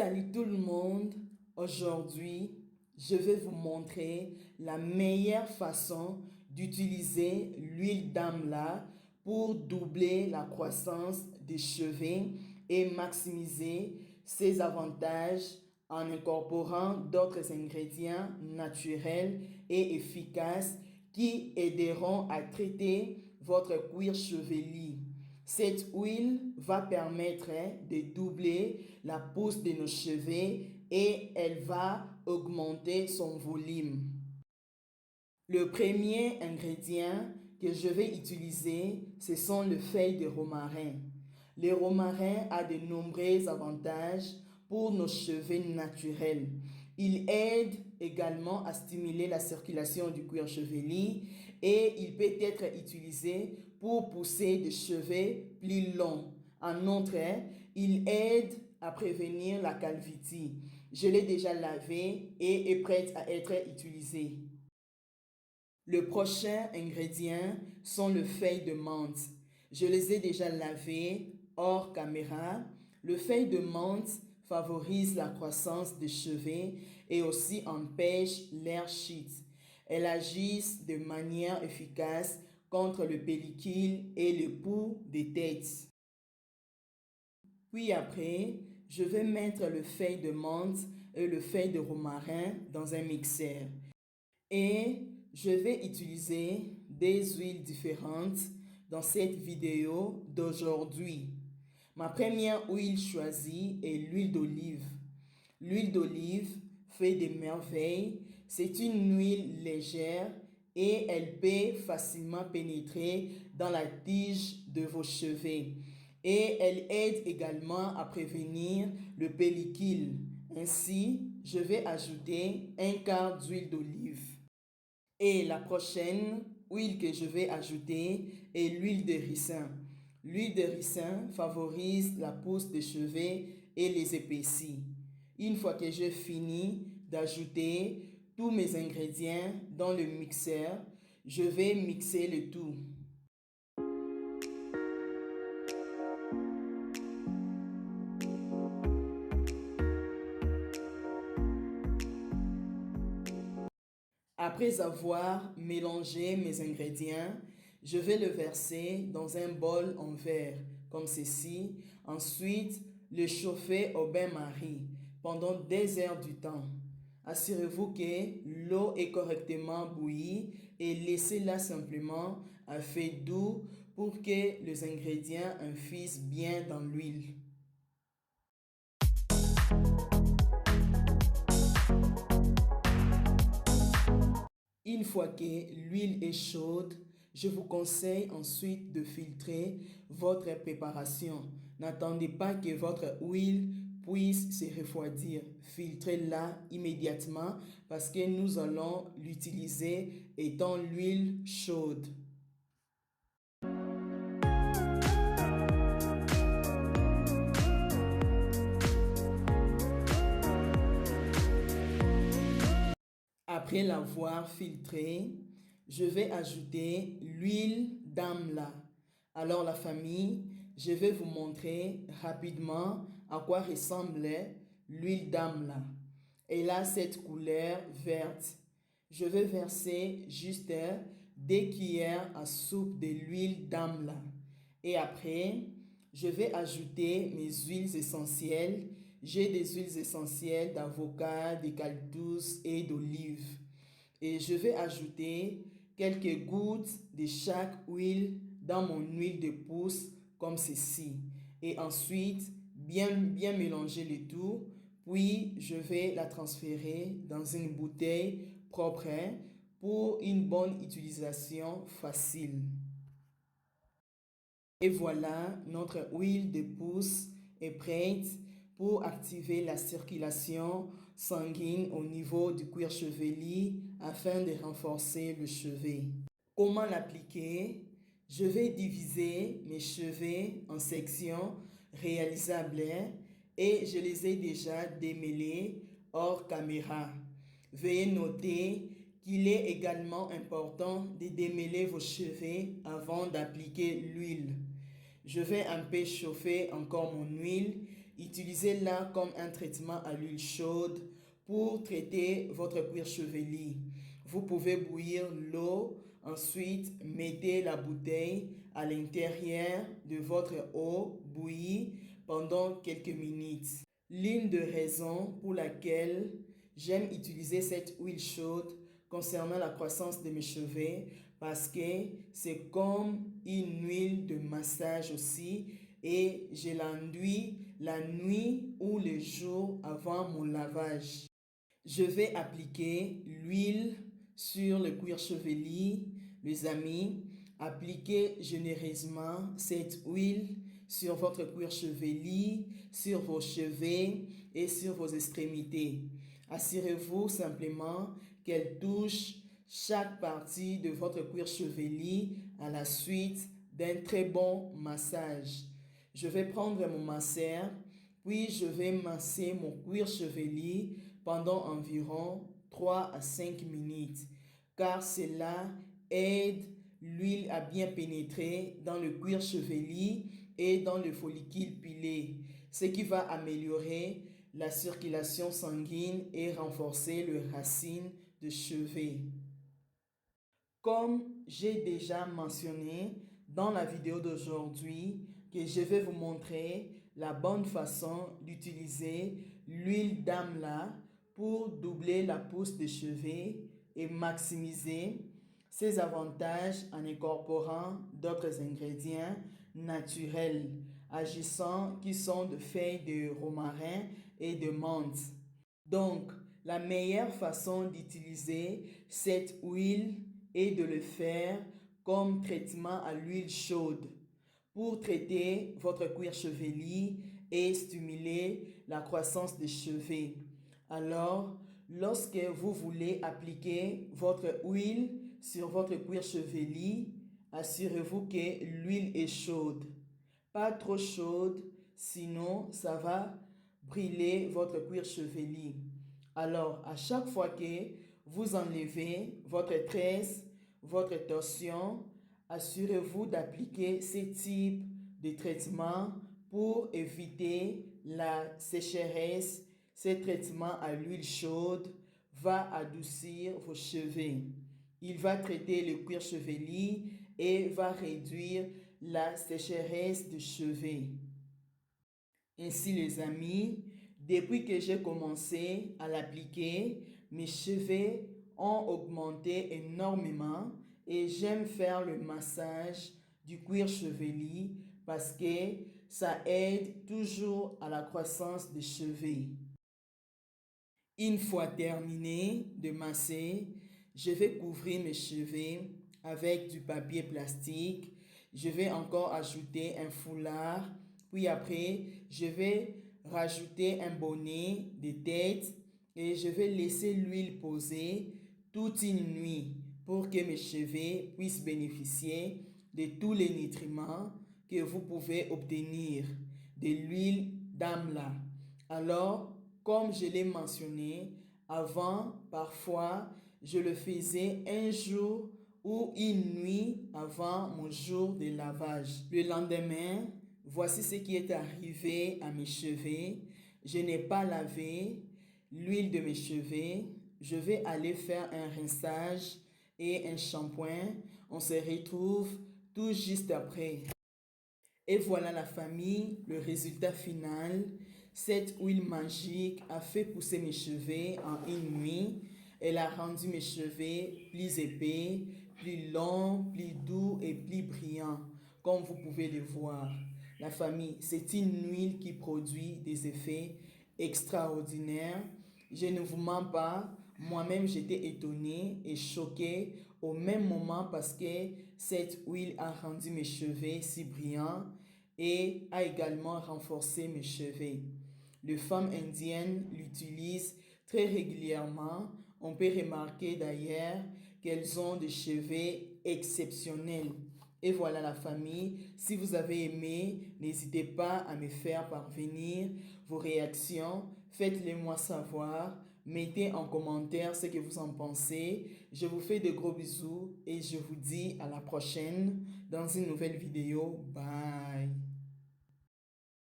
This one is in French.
Salut tout le monde, aujourd'hui je vais vous montrer la meilleure façon d'utiliser l'huile d'amla pour doubler la croissance des cheveux et maximiser ses avantages en incorporant d'autres ingrédients naturels et efficaces qui aideront à traiter votre cuir chevelu. Cette huile va permettre de doubler la pousse de nos cheveux et elle va augmenter son volume. Le premier ingrédient que je vais utiliser, ce sont les feuilles de romarin. Le romarin a de nombreux avantages pour nos cheveux naturels. Il aide également à stimuler la circulation du cuir chevelu et il peut être utilisé pour pousser des cheveux plus longs. En outre, il aide à prévenir la calvitie. Je l'ai déjà lavé et est prête à être utilisée. Le prochain ingrédient sont les feuilles de menthe. Je les ai déjà lavées hors caméra. Le feuille de menthe favorise la croissance des cheveux et aussi empêche l'air chute. Elles agissent de manière efficace contre le pellicule et le pouls des têtes. Puis après, je vais mettre le feuille de menthe et le feuille de romarin dans un mixeur. Et je vais utiliser des huiles différentes dans cette vidéo d'aujourd'hui. Ma première huile choisie est l'huile d'olive. L'huile d'olive fait des merveilles. C'est une huile légère et elle peut facilement pénétrer dans la tige de vos cheveux. Et elle aide également à prévenir le pellicule. Ainsi, je vais ajouter un quart d'huile d'olive. Et la prochaine huile que je vais ajouter est l'huile de ricin. L'huile de ricin favorise la pousse des cheveux et les épaissit. Une fois que j'ai fini d'ajouter tous mes ingrédients dans le mixeur, je vais mixer le tout. Après avoir mélangé mes ingrédients, je vais le verser dans un bol en verre, comme ceci. Ensuite, le chauffer au bain-marie pendant des heures du temps. Assurez-vous que l'eau est correctement bouillie et laissez-la simplement à feu doux pour que les ingrédients infusent bien dans l'huile. Une fois que l'huile est chaude, je vous conseille ensuite de filtrer votre préparation. N'attendez pas que votre huile puisse se refroidir. Filtrez-la immédiatement parce que nous allons l'utiliser étant l'huile chaude. Après l'avoir filtré, je vais ajouter l'huile d'amla. Alors la famille, je vais vous montrer rapidement à quoi ressemble l'huile d'amla. Elle a cette couleur verte. Je vais verser juste 2 cuillères à soupe de l'huile d'amla. Et après, je vais ajouter mes huiles essentielles. J'ai des huiles essentielles d'avocat, d'eucalyptus et d'olive. Et je vais ajouter quelques gouttes de chaque huile dans mon huile de pousse comme ceci. Et ensuite, bien mélanger le tout. Puis, je vais la transférer dans une bouteille propre pour une bonne utilisation facile. Et voilà, notre huile de pousse est prête pour activer la circulation sanguine au niveau du cuir chevelu afin de renforcer le cheveu. Comment l'appliquer? Je vais diviser mes cheveux en sections réalisables et je les ai déjà démêlés hors caméra. Veuillez noter qu'il est également important de démêler vos cheveux avant d'appliquer l'huile. Je vais un peu chauffer encore mon huile. utilisez-la comme un traitement à l'huile chaude pour traiter votre cuir chevelu. Vous pouvez bouillir l'eau, ensuite mettez la bouteille à l'intérieur de votre eau bouillie pendant quelques minutes. L'une des raisons pour laquelle j'aime utiliser cette huile chaude concernant la croissance de mes cheveux, parce que c'est comme une huile de massage aussi et je l'enduis la nuit ou le jour avant mon lavage. Je vais appliquer l'huile sur le cuir chevelu, les amis. Appliquez généreusement cette huile sur votre cuir chevelu, sur vos cheveux et sur vos extrémités. Assurez-vous simplement qu'elle touche chaque partie de votre cuir chevelu à la suite d'un très bon massage. Je vais prendre mon masseur, puis je vais masser mon cuir chevelu pendant environ 3 à 5 minutes, car cela aide l'huile à bien pénétrer dans le cuir chevelu et dans le follicule pilé, ce qui va améliorer la circulation sanguine et renforcer les racines de cheveux. Comme j'ai déjà mentionné dans la vidéo d'aujourd'hui, que je vais vous montrer la bonne façon d'utiliser l'huile d'amla pour doubler la pousse des cheveux et maximiser ses avantages en incorporant d'autres ingrédients naturels agissants qui sont de feuilles de romarin et de menthe. Donc, la meilleure façon d'utiliser cette huile est de le faire comme traitement à l'huile chaude pour traiter votre cuir chevelu et stimuler la croissance des cheveux. Alors, lorsque vous voulez appliquer votre huile sur votre cuir chevelu, assurez-vous que l'huile est chaude. Pas trop chaude, sinon ça va brûler votre cuir chevelu. Alors, à chaque fois que vous enlevez votre tresse, votre torsion, assurez-vous d'appliquer ce type de traitement pour éviter la sécheresse. Ce traitement à l'huile chaude va adoucir vos cheveux. Il va traiter le cuir chevelu et va réduire la sécheresse des cheveux. Ainsi les amis, depuis que j'ai commencé à l'appliquer, mes cheveux ont augmenté énormément et j'aime faire le massage du cuir chevelu parce que ça aide toujours à la croissance des cheveux. Une fois terminé de masser, je vais couvrir mes cheveux avec du papier plastique. Je vais encore ajouter un foulard. Puis après, je vais rajouter un bonnet de tête et je vais laisser l'huile poser toute une nuit pour que mes cheveux puissent bénéficier de tous les nutriments que vous pouvez obtenir de l'huile d'amla. Alors, comme je l'ai mentionné, avant, parfois, je le faisais un jour ou une nuit avant mon jour de lavage. Le lendemain, voici ce qui est arrivé à mes cheveux. Je n'ai pas lavé l'huile de mes cheveux. Je vais aller faire un rinçage et un shampoing. On se retrouve tout juste après. Et voilà la famille, le résultat final. Cette huile magique a fait pousser mes cheveux en une nuit. Elle a rendu mes cheveux plus épais, plus longs, plus doux et plus brillants, comme vous pouvez le voir. La famille, c'est une huile qui produit des effets extraordinaires. Je ne vous mens pas, moi-même j'étais étonnée et choquée au même moment parce que cette huile a rendu mes cheveux si brillants et a également renforcé mes cheveux. Les femmes indiennes l'utilisent très régulièrement. On peut remarquer d'ailleurs qu'elles ont des cheveux exceptionnels. Et voilà la famille. Si vous avez aimé, n'hésitez pas à me faire parvenir vos réactions. Faites-les moi savoir. Mettez en commentaire ce que vous en pensez. Je vous fais de gros bisous et je vous dis à la prochaine dans une nouvelle vidéo. Bye!